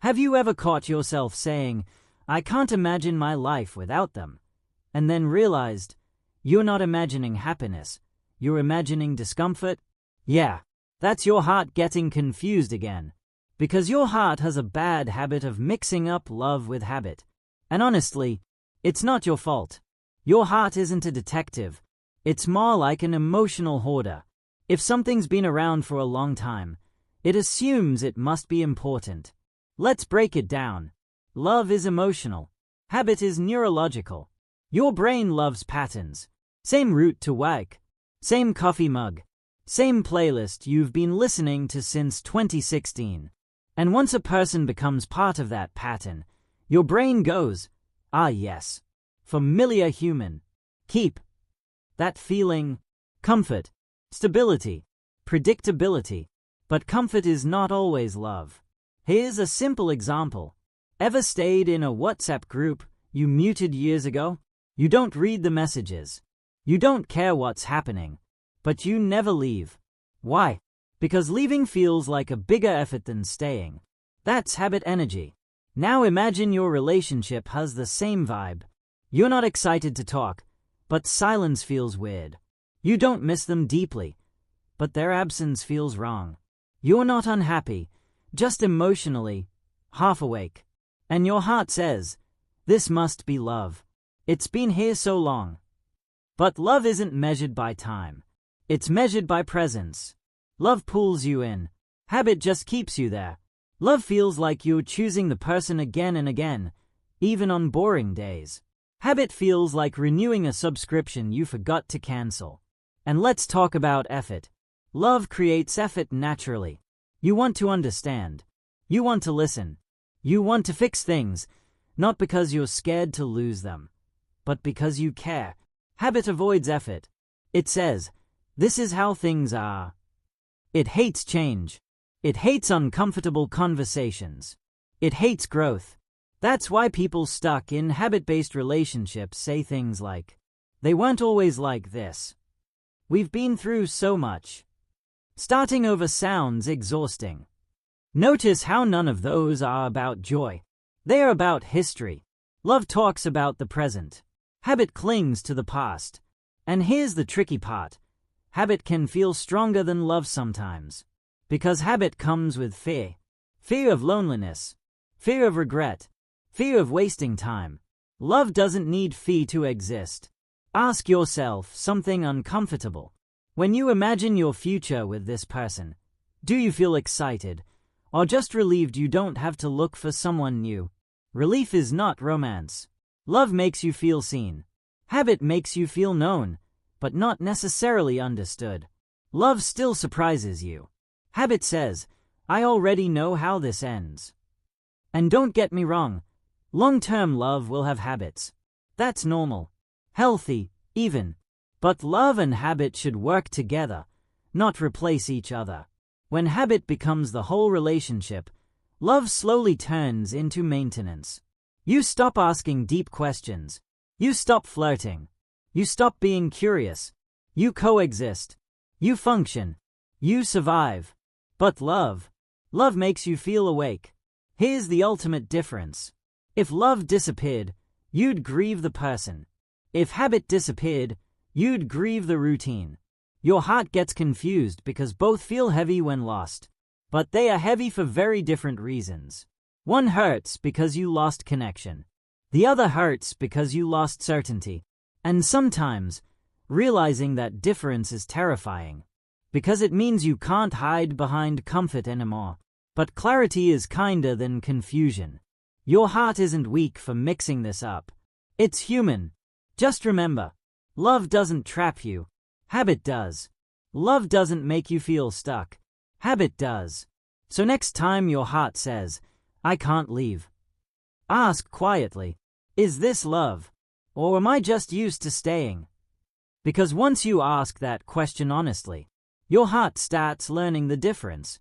Have you ever caught yourself saying, "I can't imagine my life without them," and then realized you're not imagining happiness, you're imagining discomfort? Yeah, that's your heart getting confused again. Because your heart has a bad habit of mixing up love with habit. And honestly, it's not your fault. Your heart isn't a detective. It's more like an emotional hoarder. If something's been around for a long time, it assumes it must be important. Let's break it down. Love is emotional. Habit is neurological. Your brain loves patterns. Same route to work. Same coffee mug. Same playlist you've been listening to since 2016. And once a person becomes part of that pattern, your brain goes, "Ah yes, familiar human. Keep." That feeling, comfort, stability, predictability. But comfort is not always love. Here's a simple example. Ever stayed in a WhatsApp group you muted years ago? You don't read the messages. You don't care what's happening. But you never leave. Why? Because leaving feels like a bigger effort than staying. That's habit energy. Now imagine your relationship has the same vibe. You're not excited to talk, but silence feels weird. You don't miss them deeply, but their absence feels wrong. You're not unhappy, just emotionally half awake. And your heart says, "This must be love. It's been here so long." But love isn't measured by time. It's measured by presence. Love pulls you in. Habit just keeps you there. Love feels like you're choosing the person again and again, even on boring days. Habit feels like renewing a subscription you forgot to cancel. And let's talk about effort. Love creates effort naturally. You want to understand. You want to listen. You want to fix things, not because you're scared to lose them, but because you care. Habit avoids effort. It says, "This is how things are." It hates change. It hates uncomfortable conversations. It hates growth. That's why people stuck in habit-based relationships say things like, "They weren't always like this. We've been through so much." Starting over sounds exhausting. Notice how none of those are about joy. They are about history. Love talks about the present. Habit clings to the past. And here's the tricky part. Habit can feel stronger than love sometimes. Because habit comes with fear. Fear of loneliness. Fear of regret. Fear of wasting time. Love doesn't need fear to exist. Ask yourself something uncomfortable. When you imagine your future with this person, do you feel excited, or just relieved you don't have to look for someone new? Relief is not romance. Love makes you feel seen. Habit makes you feel known, but not necessarily understood. Love still surprises you. Habit says, "I already know how this ends." And don't get me wrong, long-term love will have habits. That's normal. Healthy, even. But love and habit should work together, not replace each other. When habit becomes the whole relationship, love slowly turns into maintenance. You stop asking deep questions. You stop flirting. You stop being curious. You coexist. You function. You survive. But love makes you feel awake. Here's the ultimate difference. If love disappeared, you'd grieve the person. If habit disappeared, you'd grieve the routine. Your heart gets confused because both feel heavy when lost. But they are heavy for very different reasons. One hurts because you lost connection. The other hurts because you lost certainty. And sometimes, realizing that difference is terrifying. Because it means you can't hide behind comfort anymore. But clarity is kinder than confusion. Your heart isn't weak for mixing this up. It's human. Just remember, love doesn't trap you. Habit does. Love doesn't make you feel stuck. Habit does. So next time your heart says, "I can't leave," ask quietly, "Is this love? Or am I just used to staying?" Because once you ask that question honestly, your heart starts learning the difference.